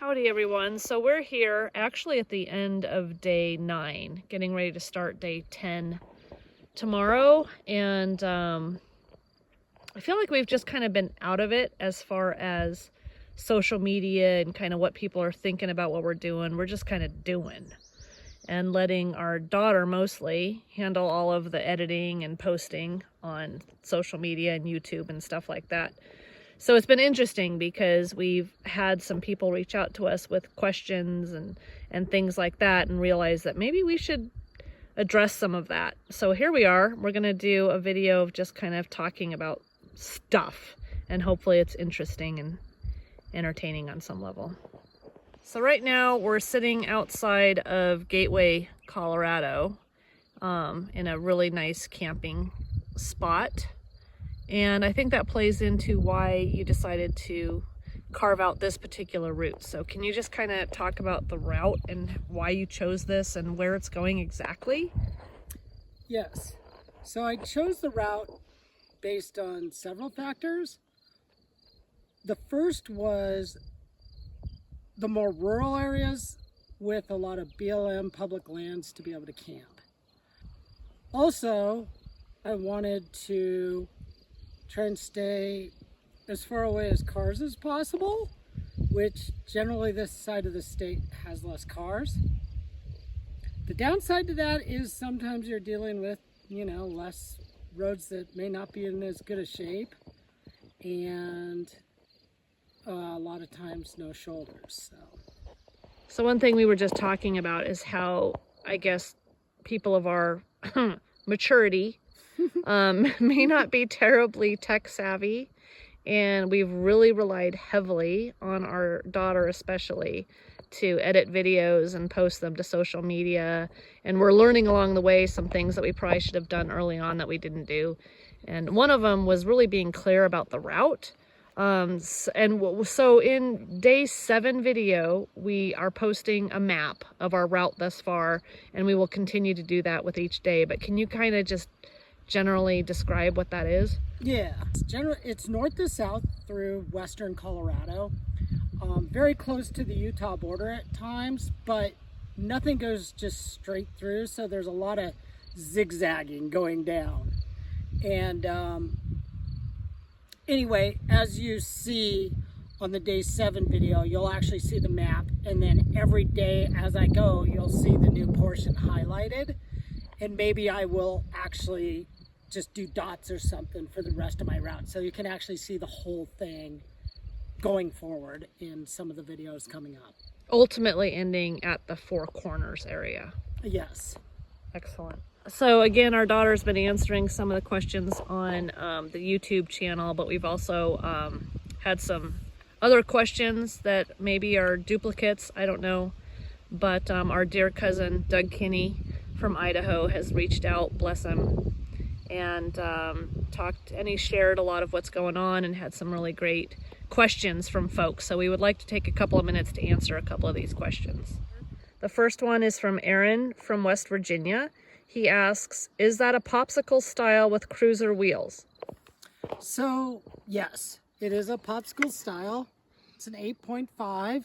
Howdy everyone. So we're here actually at the end of day 9, getting ready to start day 10 tomorrow. And I feel like we've just kind of been out of it as far as social media and kind of what people are thinking about what we're doing. We're just kind of doing and letting our daughter mostly handle all of the editing and posting on social media and YouTube and stuff like that. So it's been interesting because we've had some people reach out to us with questions and things like that, and realize that maybe we should address some of that. So here we are. We're going to do a video of just kind of talking about stuff, and hopefully it's interesting and entertaining on some level. So right now we're sitting outside of Gateway, Colorado, in a really nice camping spot. And I think that plays into why you decided to carve out this particular route. So can you just kind of talk about the route and why you chose this and where it's going exactly? Yes. So I chose the route based on several factors. The first was the more rural areas with a lot of BLM public lands to be able to camp. Also, I wanted to try and stay as far away as cars as possible, which generally this side of the state has less cars. The downside to that is sometimes you're dealing with, less roads that may not be in as good a shape, and a lot of times no shoulders. So one thing we were just talking about is how, I guess, people of our maturity may not be terribly tech savvy, and we've really relied heavily on our daughter especially to edit videos and post them to social media, and we're learning along the way some things that we probably should have done early on that we didn't do. And one of them was really being clear about the route. So in day 7 video, we are posting a map of our route thus far, and we will continue to do that with each day. But can you kind of just generally describe what that is? Yeah, it's north to south through western Colorado, very close to the Utah border at times, but nothing goes just straight through, so there's a lot of zigzagging going down. And anyway, as you see on the day 7 video, you'll actually see the map, and then every day as I go, you'll see the new portion highlighted, and maybe I will actually just do dots or something for the rest of my route, so you can actually see the whole thing going forward in some of the videos coming up. Ultimately ending at the Four Corners area. Yes. Excellent. So again, our daughter's been answering some of the questions on the YouTube channel, but we've also had some other questions that maybe are duplicates, I don't know. But our dear cousin Doug Kinney from Idaho has reached out, bless him, and talked, and he shared a lot of what's going on and had some really great questions from folks. So we would like to take a couple of minutes to answer a couple of these questions. The first one is from Aaron from West Virginia. He asks, is that a popsicle style with cruiser wheels? So yes, it is a popsicle style. It's an 8.5.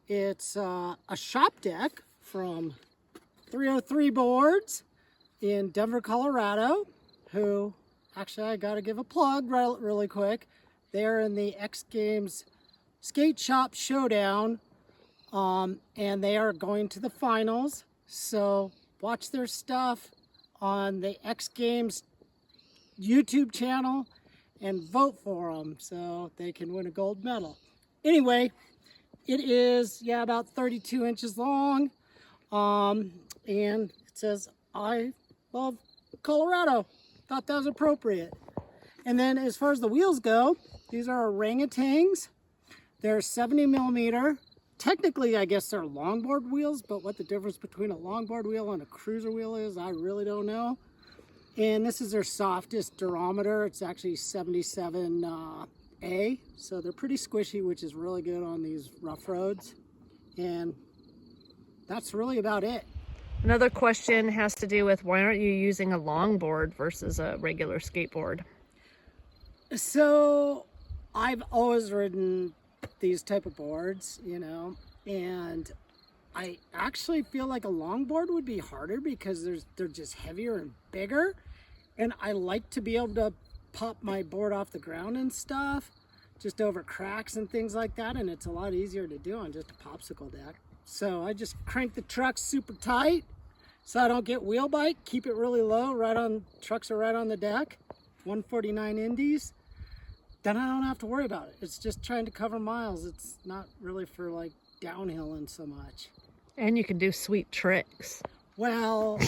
It's a shop deck from 303 Boards in Denver, Colorado, who, actually I gotta give a plug really quick. They're in the X Games Skate Shop Showdown, and they are going to the finals. So watch their stuff on the X Games YouTube channel and vote for them so they can win a gold medal. Anyway, it is, about 32 inches long, and it says, I love Colorado. Thought that was appropriate. And then as far as the wheels go, these are orangutans. They're 70 millimeter. Technically, I guess they're longboard wheels, but what the difference between a longboard wheel and a cruiser wheel is, I really don't know. And this is their softest durometer. It's actually 77A, so they're pretty squishy, which is really good on these rough roads. And that's really about it. Another question has to do with, why aren't you using a longboard versus a regular skateboard? So I've always ridden these type of boards, And I actually feel like a longboard would be harder because they're just heavier and bigger. And I like to be able to pop my board off the ground and stuff, just over cracks and things like that. And it's a lot easier to do on just a popsicle deck. So I just crank the truck super tight so I don't get wheel bite, keep it really low, trucks are right on the deck, 149 Indies. Then I don't have to worry about it. It's just trying to cover miles. It's not really for like downhilling so much. And you can do sweet tricks. Well,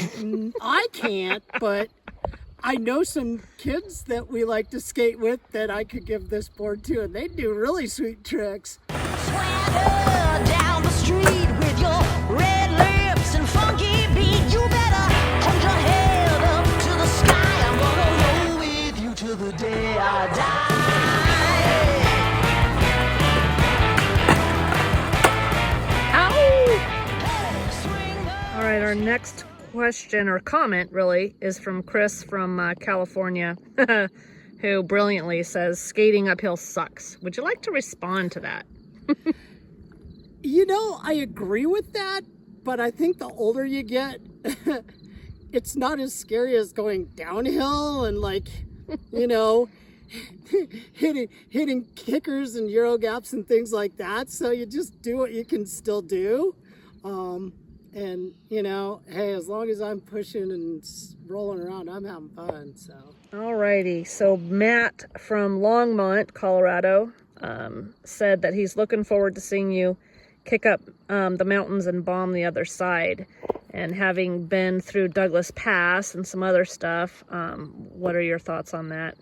I can't, but I know some kids that we like to skate with that I could give this board to, and they do really sweet tricks. Swagger down the street with your red lips and funky beat. You better hold your head up to the sky. I'm gonna roll with you till the day I die. All right, our next question or comment really is from Chris from California, who brilliantly says skating uphill sucks. Would you like to respond to that? You know, I agree with that, but I think the older you get, it's not as scary as going downhill and like, you know, hitting kickers and Euro gaps and things like that. So you just do what you can still do. And, you know, hey, as long as I'm pushing and rolling around, I'm having fun, so. Alrighty, so Matt from Longmont, Colorado, said that he's looking forward to seeing you kick up the mountains and bomb the other side. And having been through Douglas Pass and some other stuff, what are your thoughts on that?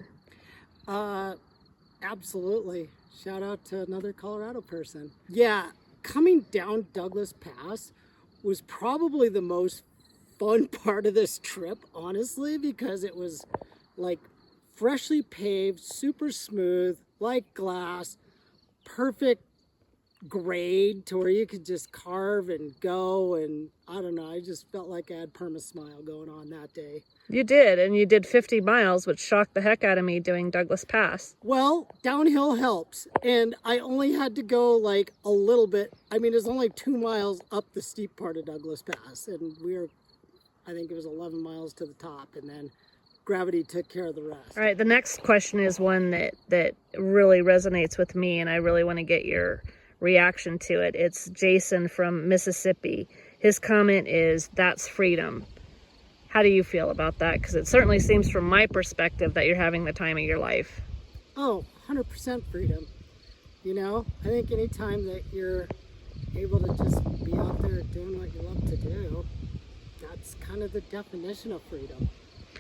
Absolutely. Shout out to another Colorado person. Yeah, coming down Douglas Pass was probably the most fun part of this trip, honestly, because it was like freshly paved, super smooth, like glass, perfect grade to where you could just carve and go. And I don't know, I just felt like I had perma-smile going on that day. You did, and you did 50 miles, which shocked the heck out of me doing Douglas Pass. Well, downhill helps, and I only had to go like a little bit. I mean, it's only 2 miles up the steep part of Douglas Pass, and I think it was 11 miles to the top, and then gravity took care of the rest. All right, the next question is one that really resonates with me, and I really want to get your reaction to it. It's Jason from Mississippi. His comment is, "That's freedom." How do you feel about that? Because it certainly seems from my perspective that you're having the time of your life. Oh, 100% freedom. You know, I think anytime that you're able to just be out there doing what you love to do, that's kind of the definition of freedom.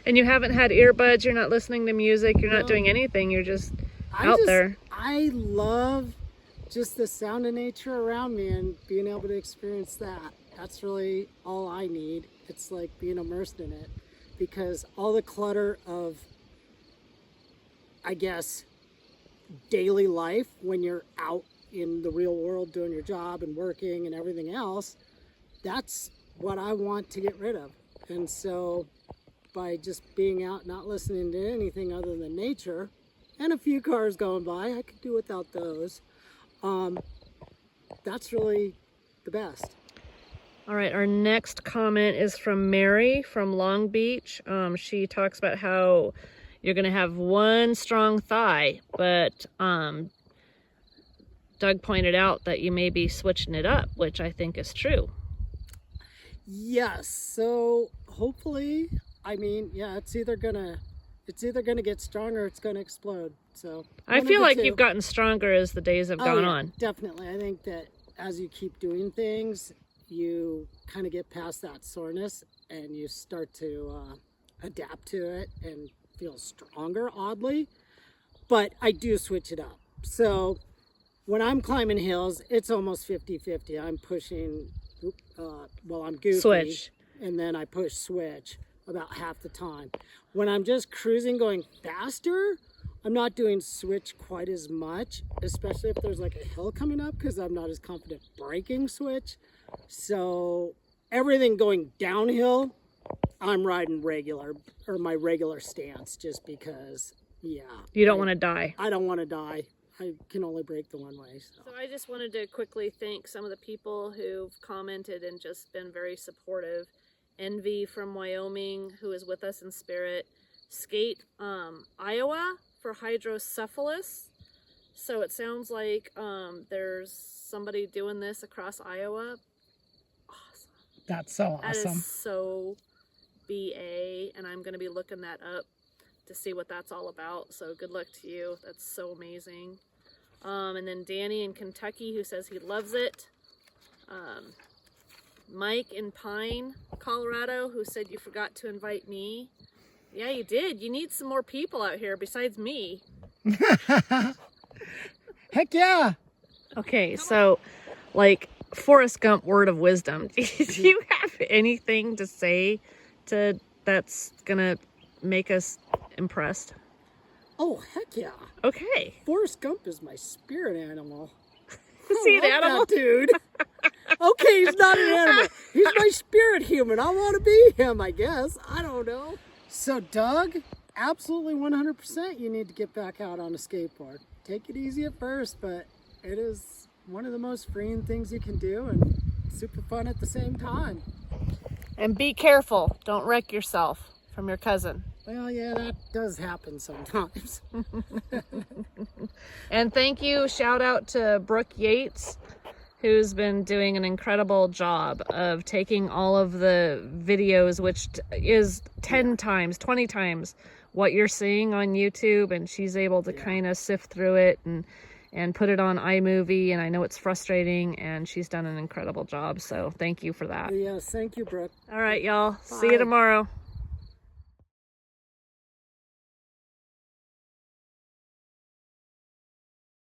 And you haven't had earbuds, you're not listening to music, you're not No. doing anything, you're just out there. I love just the sound of nature around me and being able to experience that. That's really all I need. It's like being immersed in it, because all the clutter of, I guess, daily life when you're out in the real world doing your job and working and everything else, that's what I want to get rid of. And so by just being out, not listening to anything other than nature and a few cars going by, I could do without those. That's really the best. All right, our next comment is from Mary from Long Beach. She talks about how you're going to have one strong thigh, but Doug pointed out that you may be switching it up, which I think is true. Yes, so hopefully, I mean, yeah, it's either gonna get stronger or it's gonna explode. So I feel like you've gotten stronger as the days have gone on. Definitely. I think that as you keep doing things, you kind of get past that soreness and you start to adapt to it and feel stronger, oddly. But I do switch it up. So when I'm climbing hills, it's almost 50-50. I'm pushing, I'm goofy. Switch. And then I push switch about half the time. When I'm just cruising going faster, I'm not doing switch quite as much, especially if there's like a hill coming up, because I'm not as confident braking switch. So everything going downhill, I'm riding regular, or my regular stance, just because, yeah. You don't want to die. I don't want to die. I can only brake the one way. So I just wanted to quickly thank some of the people who've commented and just been very supportive. Envy from Wyoming, who is with us in spirit. Skate, Iowa for hydrocephalus. So it sounds like there's somebody doing this across Iowa. Awesome. That's so That awesome. is so BA, and I'm going to be looking that up to see what that's all about. So good luck to you. That's so amazing. And then Danny in Kentucky, who says he loves it. Mike in Pine, Colorado, who said you forgot to invite me. Yeah, you did. You need some more people out here besides me. Heck yeah. Okay, so like Forrest Gump word of wisdom. Do you have anything to say that's gonna make us impressed? Oh, heck yeah. Okay. Forrest Gump is my spirit animal. Is he an I love animal? that dude. Okay, he's not an animal. He's my spirit human. I want to be him, I guess. I don't know. So, Doug, absolutely 100% you need to get back out on a skateboard. Take it easy at first, but it is one of the most freeing things you can do and super fun at the same time. And be careful. Don't wreck yourself from your cousin. Well, yeah, that does happen sometimes. And thank you. Shout out to Brooke Yates, who's been doing an incredible job of taking all of the videos, which is 10 times, 20 times what you're seeing on YouTube. And she's able to kind of sift through it and put it on iMovie. And I know it's frustrating, and she's done an incredible job. So thank you for that. Yes, thank you, Brooke. All right, y'all. See Bye. you tomorrow.